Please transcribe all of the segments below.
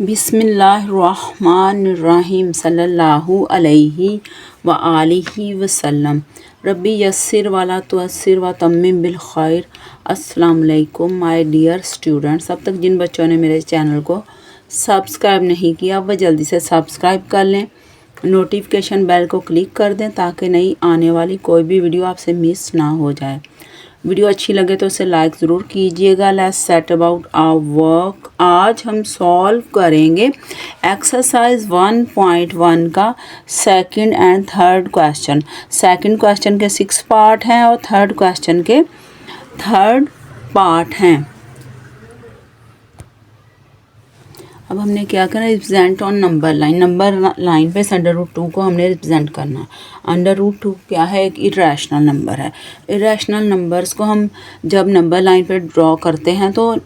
बिस्मिल्लाहिर्रहमानिर्रहीम सल्लल्लाहु अलैहि व आलिहि वसल्लम। रब्बी यस्सिर वाला तुअस्सिर व तम्मिम बिल खैर। अस्सलाम वालेकुम माय डियर स्टूडेंट्स। अब तक जिन बच्चों ने मेरे चैनल को सब्सक्राइब नहीं किया वह जल्दी से सब्सक्राइब कर लें, नोटिफिकेशन बेल को क्लिक कर दें ताकि नई आने वाली कोई भी वीडियो आपसे मिस ना हो जाए। वीडियो अच्छी लगे तो उसे लाइक ज़रूर कीजिएगा। Let's set about our work. आज हम सॉल्व करेंगे एक्सरसाइज 1.1 का second and third question. Second question के 6 पार्ट हैं और थर्ड क्वेश्चन के थर्ड पार्ट हैं। अब हमने क्या करना है, represent on number line. Number line पे √2 को हमने रिप्रेजेंट करना है। √2 क्या है, एक इरेशनल नंबर है। इरेशनल नंबर्स को हम जब नंबर लाइन पे ड्रॉ करते हैं तो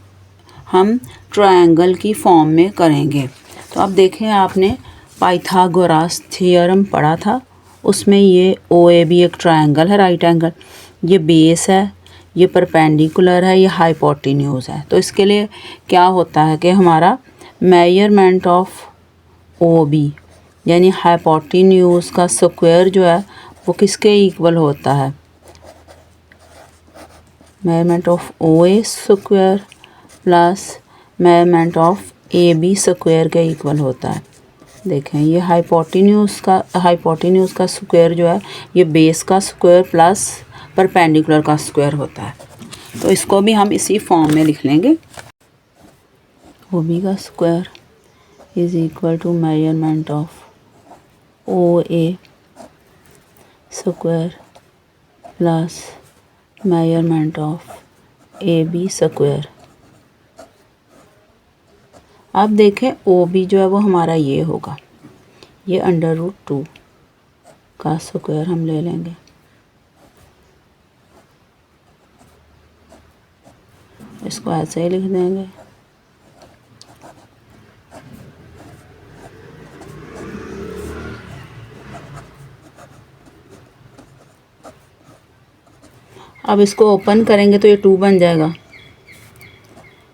हम ट्रायंगल की फॉर्म में करेंगे। तो अब देखें, आपने पाइथागोरस थ्योरम पढ़ा था, उसमें ये OAB एक ट्रायंगल है, राइट एंगल। ये बेस है, ये परपेंडिकुलर है, ये हाइपोटेन्यूज है। तो इसके लिए क्या होता है कि हमारा मेजरमेंट ऑफ OB यानी हाइपोटेन्यूज का स्क्वायर जो है वो किसके इक्वल होता है, measurement of OA square plus measurement of AB square के इक्वल होता है। देखें, ये हाइपोटेन्यूज का स्क्वायर जो है ये बेस का स्क्वायर प्लस परपेंडिकुलर का स्क्वायर होता है। तो इसको भी हम इसी फॉर्म में लिख लेंगे। OB का square is equal to measurement of OA square plus measurement of AB square. अब देखें, OB जो है वो हमारा ये होगा, ये √2 का स्क्वायर हम ले लेंगे। इसको ऐसे ही लिख देंगे। अब इसको ओपन करेंगे तो ये 2 बन जाएगा,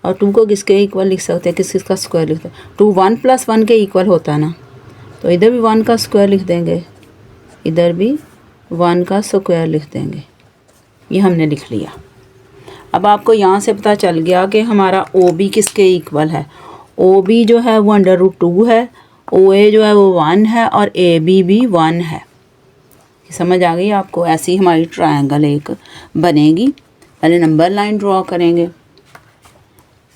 और 2 को किसके इक्वल लिख सकते हैं, किसका स्क्वायर लिखते हैं। 2 1 + 1 के इक्वल होता है ना, तो इधर भी 1 का स्क्वायर लिख देंगे, इधर भी 1 का स्क्वायर लिख देंगे। ये हमने लिख लिया। अब आपको यहाँ से पता चल गया कि हमारा OB किसके इक्वल है। OB जो है वो √2 है, OA जो है वो 1 है और AB भी 1 है। समझ आ गई आपको। ऐसी हमारी ट्रायंगल एक बनेगी। पहले नंबर लाइन ड्रॉ करेंगे।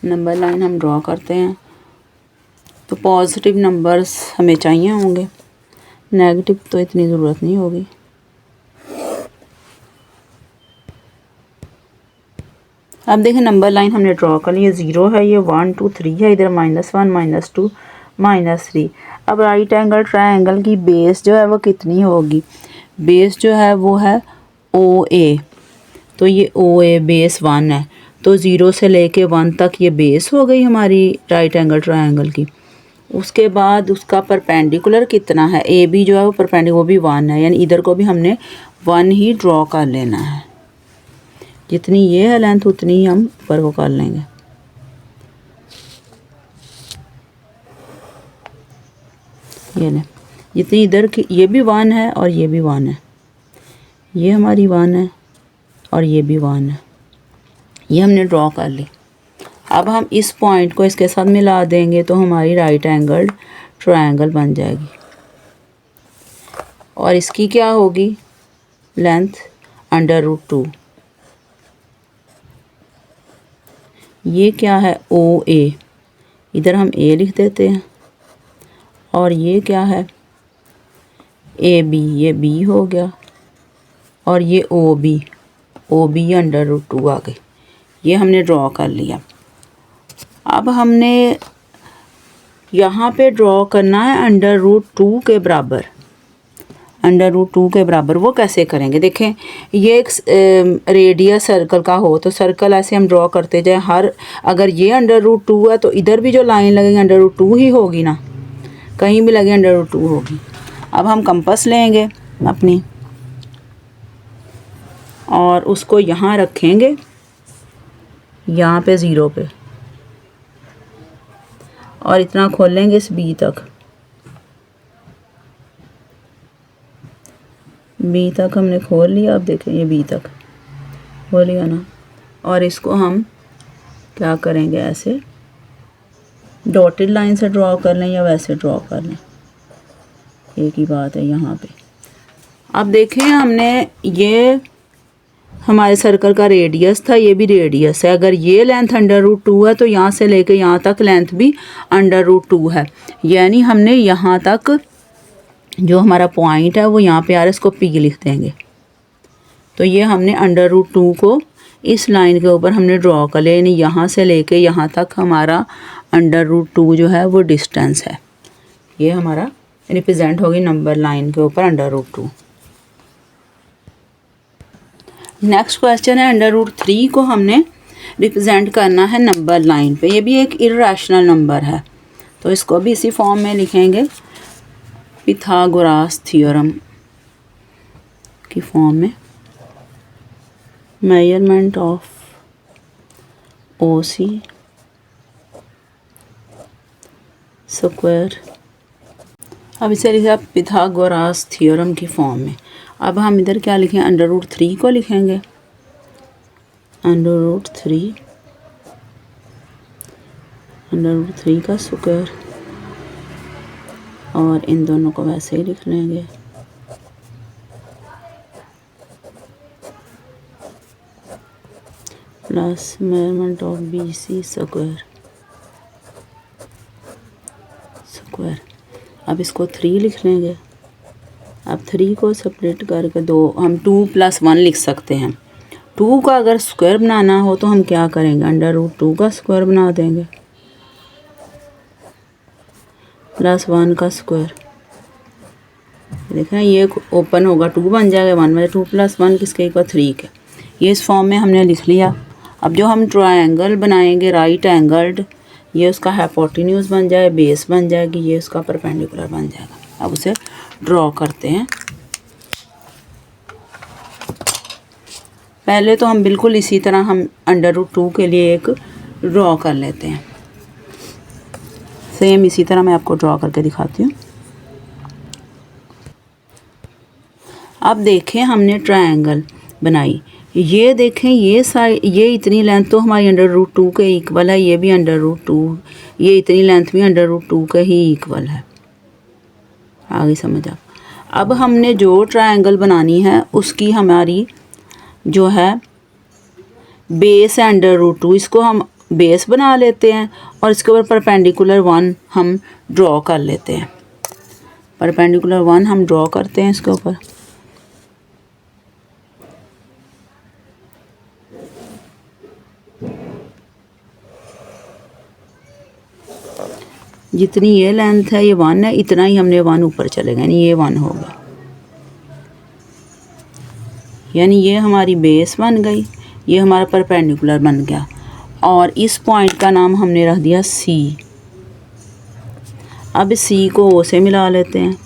नंबर लाइन हम ड्रॉ करते हैं तो पॉजिटिव नंबर्स हमें चाहिए होंगे, नेगेटिव तो इतनी ज़रूरत नहीं होगी। अब देखें, नंबर लाइन हमने ड्रॉ कर ली, ये 0 है, ये 1 2 3 है, इधर -1 -2 -3। अब राइट एंगल ट्रायंगल की बेस जो है वो कितनी होगी, बेस जो है वो है OA। तो ये OA बेस 1 है, तो 0 से लेके 1 तक ये बेस हो गई हमारी राइट एंगल ट्रायंगल की। उसके बाद उसका परपेंडिकुलर कितना है, AB जो है वो परपेंडिकुलर वो भी 1 है, यानी इधर को भी हमने 1 ही ड्रॉ कर लेना है। जितनी ये है लेंथ उतनी ही हम ऊपर को कर लेंगे। ये ले, जितनी इधर की ये भी 1 है और ये भी 1 है, ये हमारी 1 है और ये भी 1 है। ये हमने ड्रॉ कर ली। अब हम इस पॉइंट को इसके साथ मिला देंगे तो हमारी राइट एंगल ट्रायंगल बन जाएगी। और इसकी क्या होगी, लेंथ √2। ये क्या है, OA, इधर हम A लिख देते हैं। और ये क्या है, AB, ये B हो गया। और ये OB √2 आ गई। ये हमने ड्रॉ कर लिया। अब हमने यहाँ पे ड्रॉ करना है √2 के बराबर। √2 के बराबर वो कैसे करेंगे, देखें, ये एक रेडियस सर्कल का हो तो सर्कल ऐसे हम ड्रॉ करते जाएं। हर अगर ये √2 है तो इधर भी जो लाइन लगेगी √2 ही होगी ना, कहीं भी लगे √2 होगी। अब हम कंपास लेंगे अपनी और उसको यहाँ रखेंगे, यहाँ पे 0 पे। और इतना खोलेंगे इस बी तक, बी तक हमने खोल लिया। अब देखें ये बी तक खोल लिया ना, और इसको हम क्या करेंगे, ऐसे डॉटेड लाइन से ड्रॉ कर लें या वैसे ड्रॉ कर लें, एक ही बात है यहाँ पे। अब देखें हमने ये हमारे सर्कल का रेडियस था, ये भी रेडियस है। अगर ये लेंथ √2 है तो यहाँ से लेके यहाँ तक लेंथ भी √2 है, यानी हमने यहाँ तक जो हमारा पॉइंट है वो यहाँ पे आ रहा है, इसको P लिख देंगे। तो ये हमने √2 को इस लाइन के ऊपर हमने ड्रॉ कर लिया, यानी यहाँ से लेके यहाँ तक हमारा √2 जो है वो डिस्टेंस है। ये हमारा रिप्रेजेंट होगी नंबर लाइन के ऊपर √2। नेक्स्ट क्वेश्चन है √3 को हमने रिप्रेजेंट करना है नंबर लाइन पे। ये भी एक इर्रेशनल नंबर है, तो इसको भी इसी फॉर्म में लिखेंगे, पिथागोरस थ्योरम की फॉर्म में। मेजरमेंट ऑफ OC स्क्वायर, अब इसे लिखा पिथागोरस थ्योरम की फॉर्म में। अब हम इधर क्या लिखें, √3 को लिखेंगे, √3 का स्क्वायर, और इन दोनों को वैसे ही लिख लेंगे, plus measurement of BC square. अब इसको 3 लिख लेंगे। अब 3 को सेपरेट करके हम 2 + 1 लिख सकते हैं। 2 का अगर स्क्वायर बनाना हो तो हम क्या करेंगे, √2 का स्क्वायर बना देंगे, प्लस 1 का स्क्वायर। देखें ये ओपन होगा, 2 बन जाएगा, 1 में 2 + 1 किसके इक्वल 3 के। ये इस फॉर्म में हमने लिख लिया। अब जो हम ट्रायंगल बनाएंगे राइट एंगल्ड, ये उसका हाइपोटेन्यूज बन जाए, बेस बन जाएगी, ये उसका परपेंडिकुलर बन जाएगा। अब उसे ड्रॉ करते हैं। पहले तो हम बिल्कुल इसी तरह हम √2 के लिए एक ड्रॉ कर लेते हैं। सेम इसी तरह मैं आपको ड्रॉ करके दिखाती हूँ। अब देखें हमने ट्रायंगल बनाई, ये देखें ये साइड, ये इतनी लेंथ तो हमारी √2 के इक्वल है, ये भी √2, ये इतनी लेंथ भी √2 के ही इक्वल है। आगे समझ आप। अब हमने जो ट्रायंगल बनानी है उसकी हमारी जो है बेस है √2, इसको हम बेस बना लेते हैं और इसके ऊपर परपेंडिकुलर 1 हम ड्रॉ कर लेते हैं। परपेंडिकुलर 1 हम ड्रॉ करते हैं इसके ऊपर। जितनी ये लेंथ है, ये 1 है, इतना ही हमने 1 ऊपर चलेगा, यानी ये 1 होगा, यानी ये हमारी बेस बन गई, ये हमारा परपेंडिकुलर बन गया। और इस पॉइंट का नाम हमने रख दिया C। अब C को O से मिला लेते हैं।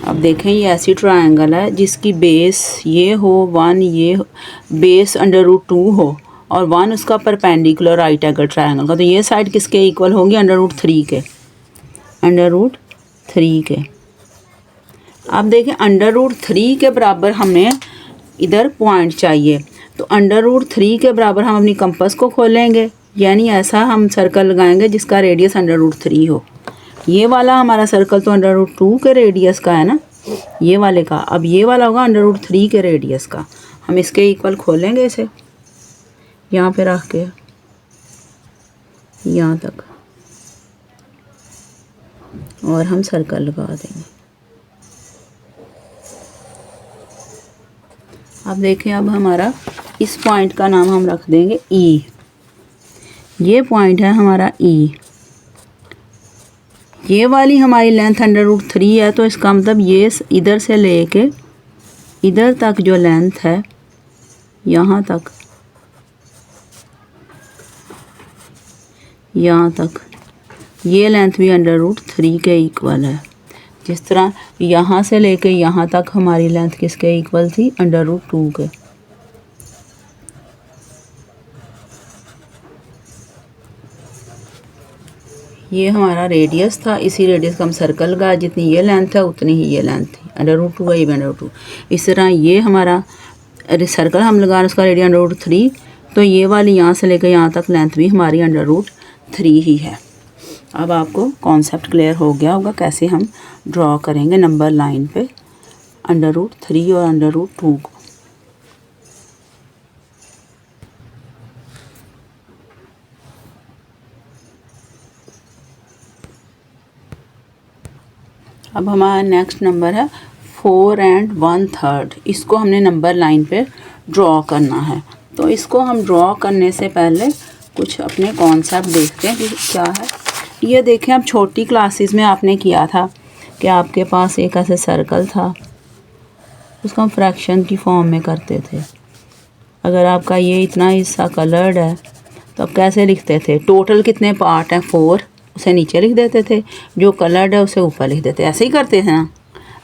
अब देखें ये ऐसी ट्रायंगल है जिसकी बेस ये हो 1, ये बेस √2 हो और 1 उसका परपेंडिकुलर राइट एंगल ट्रायंगल का, तो ये साइड किसके इक्वल होगी, √3 के, √3 के। अब देखें √3 के बराबर हमें इधर पॉइंट चाहिए, तो √3 के बराबर हम अपनी कंपास को खोलेंगे, यानी ऐसा हम सर्कल लगाएंगे जिसका रेडियस √3 हो। ये वाला हमारा सर्कल तो √2 के रेडियस का है ना, ये वाले का। अब ये वाला होगा √3 के रेडियस का। हम इसके इक्वल खोलेंगे इसे, यहाँ पे रख के यहाँ तक, और हम सर्कल लगा देंगे। अब देखें, अब हमारा इस पॉइंट का नाम हम रख देंगे E। ये पॉइंट है हमारा E। ये वाली हमारी लेंथ √3 है, तो इसका मतलब ये इधर से लेके इधर तक जो लेंथ है, यहाँ तक, यहाँ तक, ये लेंथ भी √3 के इक्वल है। जिस तरह यहाँ से लेके यहाँ तक हमारी लेंथ किसके इक्वल थी, √2 के। ये हमारा रेडियस था, इसी रेडियस का हम सर्कल का जितनी ये लेंथ है उतनी ही ये लेंथ थी, √2 है, ये √2। इस तरह ये हमारा सर्कल हम लगा रहे हैं, उसका रेडियस √3, तो ये वाली यहाँ से लेकर यहाँ तक लेंथ भी हमारी √3 ही है। अब आपको कॉन्सेप्ट क्लियर हो गया होगा कैसे हम ड्रॉ करेंगे नंबर लाइन पे √3 और √2 को। अब हमारा नेक्स्ट नंबर है 4 and 1/3। इसको हमने नंबर लाइन पे ड्रॉ करना है। तो इसको हम ड्रॉ करने से पहले कुछ अपने कॉन्सेप्ट देखते हैं कि क्या है। ये देखें, अब छोटी क्लासेस में आपने किया था कि आपके पास एक ऐसे सर्कल था, उसको हम फ्रैक्शन की फॉर्म में करते थे। अगर आपका ये इतना हिस्सा कलर्ड है तो आप कैसे लिखते थे? टोटल कितने पार्ट हैं? 4, उसे नीचे लिख देते थे, जो कलर्ड है उसे ऊपर लिख देते, ऐसे ही करते थे ना।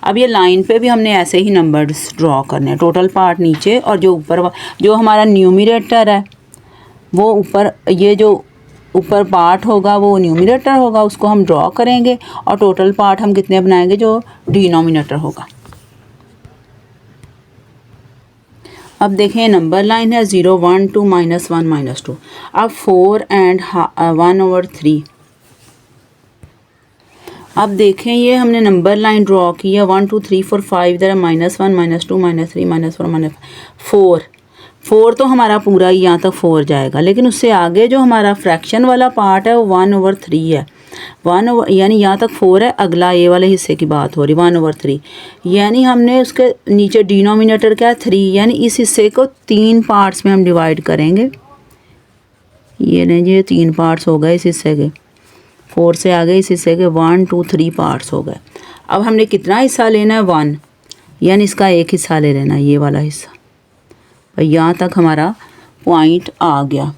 अब ये लाइन पे भी हमने ऐसे ही नंबर्स ड्रॉ करने हैं, टोटल पार्ट नीचे और जो ऊपर जो हमारा न्यूमरेटर है वो ऊपर, ये जो ऊपर पार्ट होगा वो न्यूमरेटर होगा, उसको हम ड्रॉ करेंगे और टोटल पार्ट हम कितने बनाएंगे? जो डिनोमिनेटर होगा। अब देखें नंबर लाइन है 0 1 2 -1 -2। अब 4 and 1/3। अब देखें ये हमने नंबर लाइन ड्रॉ की है 1 2 3 4 5, इधर -1 -2 -3 -4 -4। 4 तो हमारा पूरा ही यहाँ तक 4 जाएगा, लेकिन उससे आगे जो हमारा फ्रैक्शन वाला पार्ट है वो 1/3 है। यानी यहाँ तक 4 है, अगला ये वाले हिस्से की बात हो रही 1/3। यानी हमने उसके नीचे डिनोमिनेटर क्या है? 3, यानी इस हिस्से को 3 पार्ट्स में हम डिवाइड करेंगे। ये नहीं, ये 3 पार्ट्स हो गए इस हिस्से के, 4 से आगे इस हिस्से के 1 2 3 पार्ट्स हो गए। अब हमने कितना हिस्सा लेना है? 1, यानी इसका एक हिस्सा ले लेना है, ये वाला हिस्सा। और यहाँ तक हमारा पॉइंट आ गया।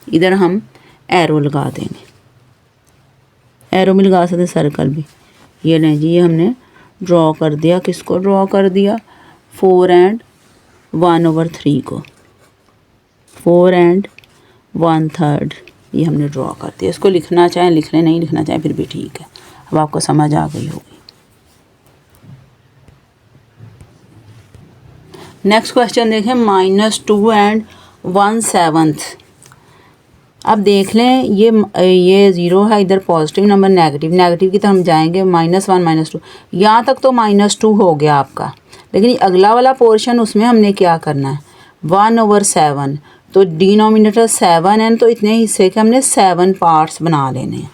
इधर हम एरो लगा देंगे, एरो में लगा सकते सर्कल भी। ये नहीं जी, ये हमने ड्रॉ कर दिया। किसको ड्रॉ कर दिया? 4 and 1/3 को, 4 and 1/3 ये हमने ड्रॉ कर दिया। इसको लिखना चाहें लिख लें, नहीं लिखना चाहें फिर भी ठीक है। अब आपको समझ आ गई होगी। नेक्स्ट क्वेश्चन देखें, -2 and 1/7। अब देख लें ये 0 है, इधर पॉजिटिव नंबर, नेगेटिव की तरफ हम जाएंगे। -1 -2, यहाँ तक तो -2 हो गया आपका, लेकिन अगला वाला पोर्शन उसमें हमने क्या करना है? 1/7। तो डिनोमिनेटर 7 है, तो इतने हिस्से के हमने 7 पार्ट्स बना लेने हैं।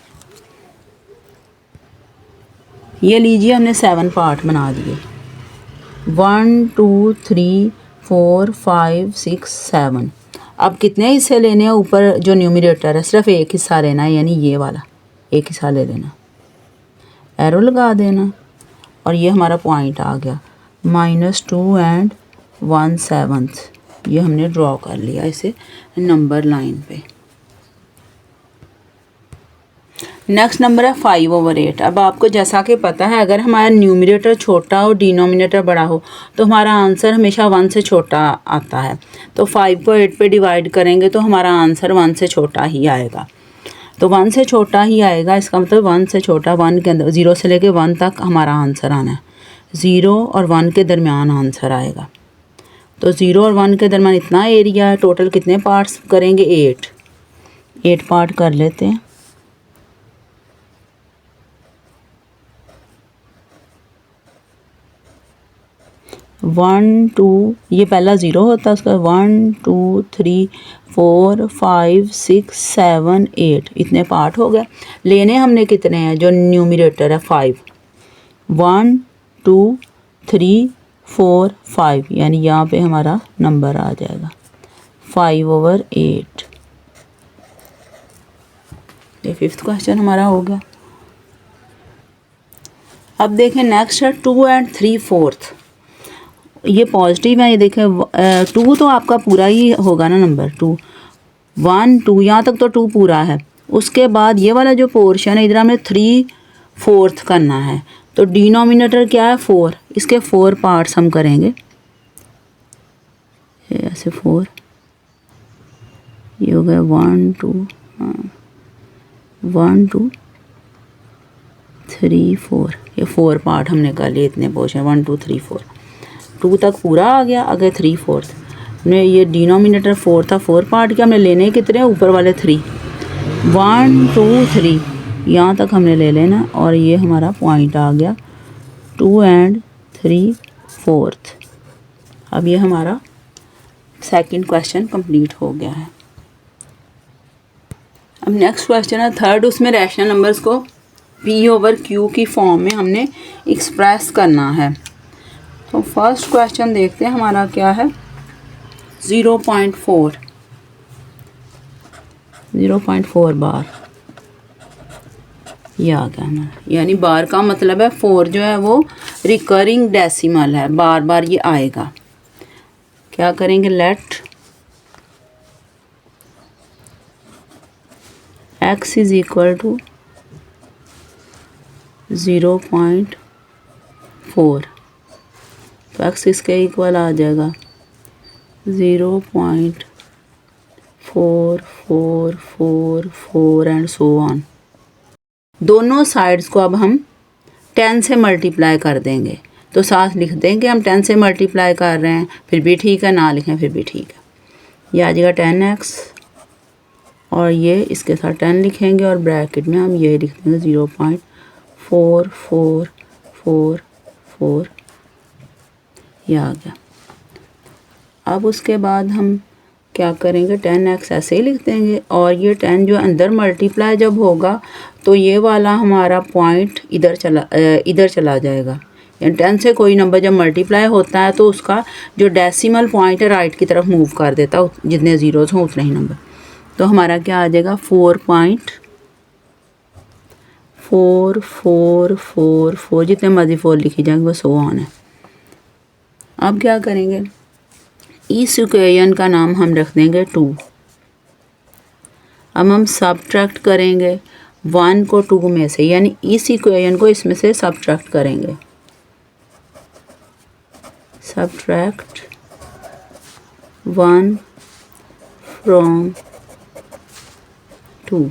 ये लीजिए, हमने 7 पार्ट बना दिए। 1 2 3 4 5 6 7। अब कितने हिस्से लेने हैं? ऊपर जो न्यूमरेटर है सिर्फ एक हिस्सा लेना है, यानी ये वाला एक हिस्सा ले लेना, एरो लगा देना और ये हमारा पॉइंट आ गया। -2 and 1/7 ये हमने ड्रॉ कर लिया इसे नंबर लाइन पे। नेक्स्ट नंबर है 5/8। अब आपको जैसा कि पता है, अगर हमारा न्यूमरेटर छोटा हो डिनोमिनेटर बड़ा हो तो हमारा आंसर हमेशा 1 से छोटा आता है। तो 5 को 8 पे डिवाइड करेंगे तो हमारा आंसर 1 से छोटा ही आएगा। तो 1 से छोटा ही आएगा, इसका मतलब 1 से छोटा, 1 के अंदर 0 से लेके 1 तक हमारा आंसर आना है। 0 और 1 के दरमियान आंसर आएगा। तो 0 और 1 के दरमियान इतना एरिया है। टोटल कितने पार्ट्स करेंगे? 8 पार्ट कर लेते हैं। वन 2, ये पहला 0 होता है, उसका 1 2 3 4 5 6 7 8 इतने पार्ट हो गए। लेने हमने कितने हैं? जो न्यूमरेटर है 5, 1 2 3 4 5, यानी यहाँ पे हमारा नंबर आ जाएगा 5/8। ये 5th क्वेश्चन हमारा हो गया। अब देखें नेक्स्ट है 2 and 3/4। ये पॉजिटिव है, ये देखें 2 तो आपका पूरा ही होगा ना नंबर 2, 1 2 यहाँ तक तो 2 पूरा है। उसके बाद ये वाला जो पोर्शन है इधर हमें 3/4 करना है। तो डिनोमिनेटर क्या है? 4, इसके 4 पार्ट्स हम करेंगे। ऐसे 4, ये हो गया 1 2 1 2 3 4, ये 4 पार्ट हमने कर लिए, इतने पोर्शन 1 2 3 4, 2 तक पूरा आ गया। अगर 3 4 हमने ये डिनोमिनेटर 4 था, 4 पार्ट के हमने लेने कितने, ऊपर वाले 3, 1 2 3 यहाँ तक हमने ले लेना। और ये हमारा पॉइंट आ गया 2 एंड 3 4। अब ये हमारा सेकंड क्वेश्चन कंप्लीट हो गया है। अब नेक्स्ट क्वेश्चन है थर्ड, उसमें रैशनल नंबर्स को P/Q की फॉर्म में हमने एक्सप्रेस करना है। तो फर्स्ट क्वेश्चन देखते हैं हमारा क्या है। 0.4 बार, ये आ गया हमारा, यानी बार का मतलब है 4 जो है वो रिकरिंग डेसिमल है, बार बार ये आएगा। क्या करेंगे, let x is equal to 0.4, तो x इसके इक्वल आ जाएगा 0.4444 एंड सो ऑन। दोनों साइड्स को अब हम 10 से मल्टीप्लाई कर देंगे, तो साथ लिख देंगे हम 10 से मल्टीप्लाई कर रहे हैं, फिर भी ठीक है, ना लिखें फिर भी ठीक है। ये आ जाएगा 10x और ये इसके साथ 10 लिखेंगे और ब्रैकेट में हम ये लिख देंगे 0.4444, ये आ गया। अब उसके बाद हम क्या करेंगे, 10x ऐसे ही लिख देंगे और ये 10 जो अंदर मल्टीप्लाई जब होगा तो ये वाला हमारा पॉइंट इधर चला जाएगा। यानी 10 से कोई नंबर जब मल्टीप्लाई होता है तो उसका जो डेसिमल पॉइंट है राइट की तरफ मूव कर देता है, जितने ज़ीरोज़ हों उतने ही नंबर। तो हमारा क्या आ जाएगा 4.4444, जितने मर्जी 4 लिखी जाएंगे वो सो ऑन है। अब क्या करेंगे, इस इक्वेशन का नाम हम रख देंगे 2। अब हम सब्ट्रैक्ट करेंगे 1 को 2 में से, यानी इस इक्वेशन को इसमें से सब्ट्रैक्ट करेंगे। Subtract 1 from 2।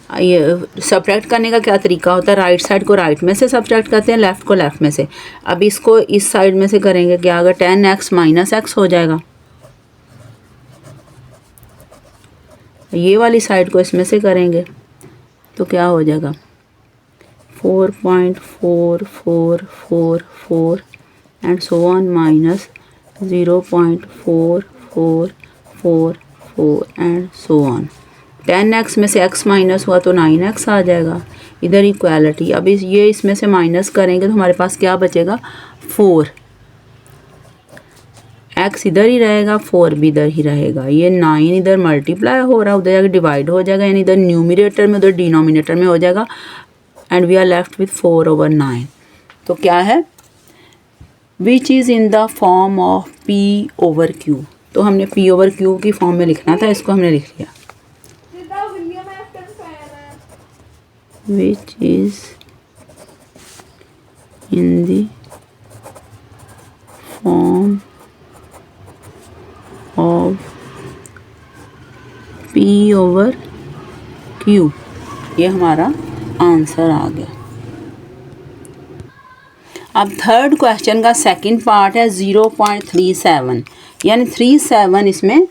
ये सब्ट्रैक्ट करने का क्या तरीका होता है, राइट साइड को राइट में से सब्ट्रैक्ट करते हैं, लेफ़्ट को लेफ़्ट में से। अब इसको इस साइड में से करेंगे क्या, अगर 10x माइनस x हो जाएगा, ये वाली साइड को इसमें से करेंगे तो क्या हो जाएगा 4.4444 and so on minus 0.4444 and so on. 10x में से x माइनस हुआ तो 9x आ जाएगा, इधर इक्वालिटी। अब ये इसमें से माइनस करेंगे तो हमारे पास क्या बचेगा 4, x इधर ही रहेगा, 4 भी इधर ही रहेगा। ये 9 इधर मल्टीप्लाई हो रहा है, उधर जाकर डिवाइड हो जाएगा, यानी इधर न्यूमिनेटर में उधर डिनोमिनेटर में हो जाएगा and we are left with 4/9। तो क्या है, which is in the form of P/Q। तो हमने P/Q की फॉर्म में लिखना था, इसको हमने लिख लिया। which is in the form of P/Q। ये हमारा आंसर आ गया। अब थर्ड क्वेश्चन का सेकंड पार्ट है 0.37, यानी 37 इसमें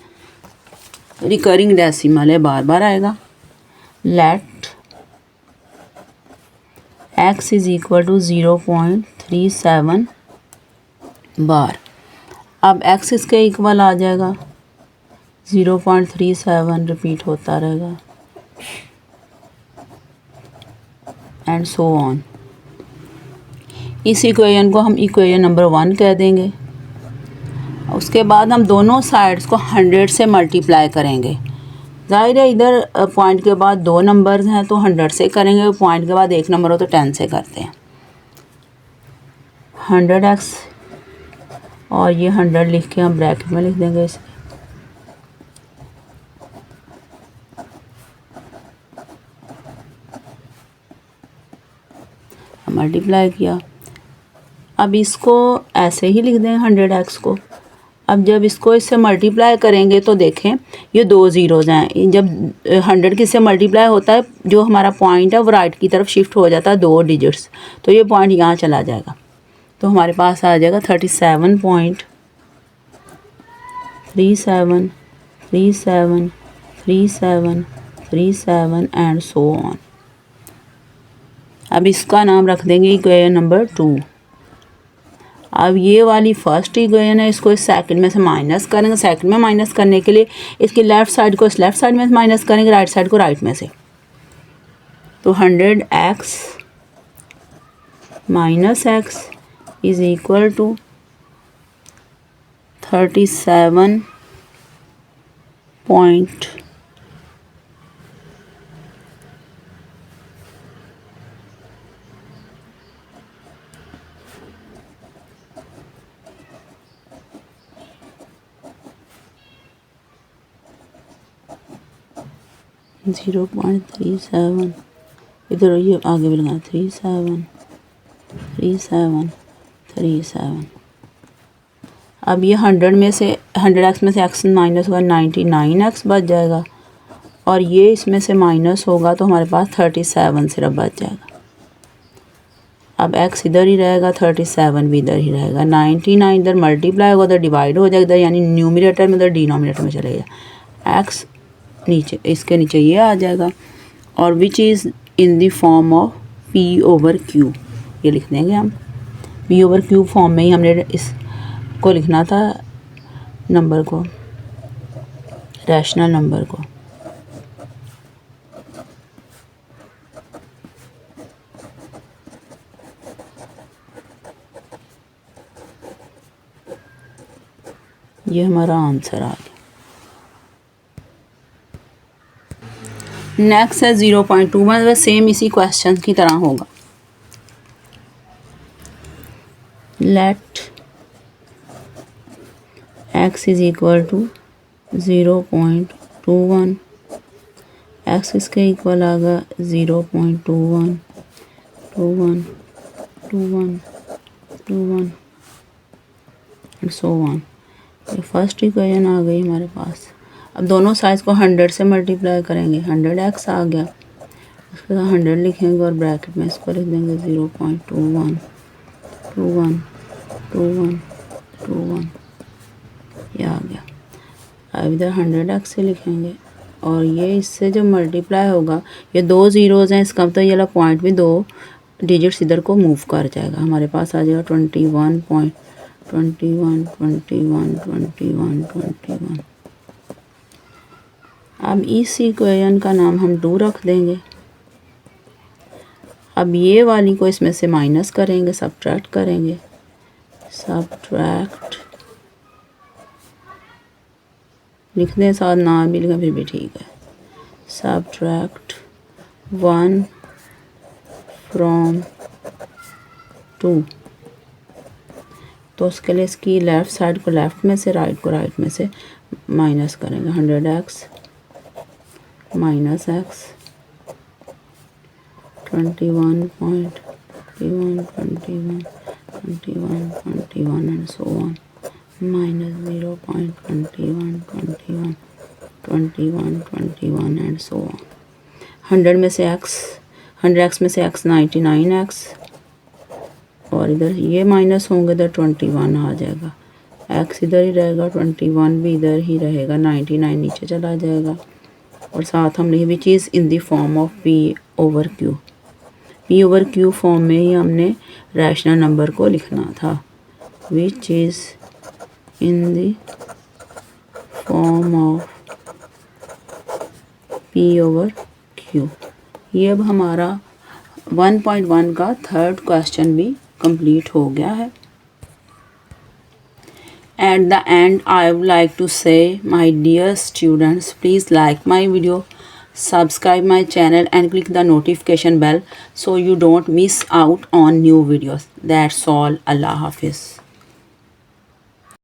रिकरिंग डेसिमल है, बार बार आएगा। Let x is equal to 0.37 bar. अब x इसके इक्वल आ जाएगा 0.37, रिपीट होता रहेगा एंड सो ऑन। इस इक्वेशन को हम इक्वेशन नंबर 1 कह देंगे। उसके बाद हम दोनों साइड्स को 100 से मल्टीप्लाई करेंगे। ज़ाहिर है इधर पॉइंट के बाद 2 नंबर्स हैं तो 100 से करेंगे, पॉइंट के बाद 1 नंबर हो तो 10 से करते हैं। 100x और ये 100 लिख के हम ब्रैकेट में लिख देंगे इसे। मल्टीप्लाई किया। अब इसको ऐसे ही लिख दें 100x को। अब जब इसको इससे मल्टीप्लाई करेंगे तो देखें ये 2 ज़ीरोज़ हैं। जब 100 किससे मल्टीप्लाई होता है जो हमारा पॉइंट है वो राइट की तरफ शिफ्ट हो जाता है 2 डिजिट्स, तो ये पॉइंट यहाँ चला जाएगा, तो हमारे पास आ जाएगा 37.37373737 एंड सो ऑन। अब इसका नाम रख देंगे इक्वेशन नंबर 2। अब ये वाली फर्स्ट इक्वेशन है, इसको इस सेकंड में से माइनस करेंगे। सेकंड में माइनस करने के लिए इसकी लेफ़्ट साइड को इस लेफ़्ट साइड में से माइनस करेंगे, राइट साइड को राइट में से। तो 100x minus x is equal to 37 point 0.37, इधर ये आगे भी लगा 37. अब ये 100 में से 100x में से x माइनस होगा 99x बच जाएगा, और ये इसमें से माइनस होगा तो हमारे पास 37 सिर्फ बच जाएगा। अब x इधर ही रहेगा, 37 भी इधर ही रहेगा, 99 इधर मल्टीप्लाई होगा, उधर डिवाइड हो जाएगा, यानी न्यूमरेटर में उधर डिनोमिनेटर में चलेगा। x नीचे, इसके नीचे ये आ जाएगा, और विच is in the form of p/q, ये लिख देंगे हम। p/q फॉर्म में ही हमने इसको लिखना था, नंबर को, रैशनल नंबर को। ये हमारा आंसर आ गया। नेक्स्ट है 0.2, मतलब सेम इसी क्वेश्चन की तरह होगा। Let x is equal to 0.21, x इसके इक्वल आगा 0.21 21 21 21 एंड सो ऑन। ये फर्स्ट इक्वेशन आ गई हमारे पास। अब दोनों साइड्स को 100 से मल्टीप्लाई करेंगे, 100x आ गया, उसके साथ 100 लिखेंगे और ब्रैकेट में इसको लिख देंगे 0.21 21 21 21, ये आ गया। अब इधर 100x से लिखेंगे, और ये इससे जो मल्टीप्लाई होगा, ये 2 ज़ीरोज़ हैं, इसका मतलब ये वाला पॉइंट भी 2 डिजिट्स इधर को मूव कर जाएगा। हमारे पास आ जाएगा 21 21 21 21 21। अब इस इक्वेशन का नाम हम 2 रख देंगे। अब ये वाली को इसमें से माइनस करेंगे, सब्ट्रैक्ट करेंगे, सब्ट्रैक्ट लिख दें, साथ ना भी लिखें फिर भी ठीक है। सब्ट्रैक्ट 1 फ्रॉम 2, तो उसके लिए इसकी लेफ़्ट साइड को लेफ़्ट में से, राइट को राइट में से माइनस करेंगे। 100x minus x 21.21 21 21 21 and so on, minus 0.21 21 21 21 and so on. 100 में से x, 100x में से x 99x, और इधर ये माइनस होंगे, इधर 21 आ जाएगा, x इधर ही रहेगा, 21 भी इधर ही रहेगा, 99 नीचे चला जाएगा, और साथ हम लिखे विच is in the form of p/q। p/q form में ही हमने रैशनल नंबर को लिखना था, विच is in the form of p/q। ये अब हमारा 1.1 का थर्ड क्वेश्चन भी कंप्लीट हो गया है। At the end, I would like to say, my dear students, please like my video, subscribe my channel and click the notification bell so you don't miss out on new videos. That's all. Allah Hafiz.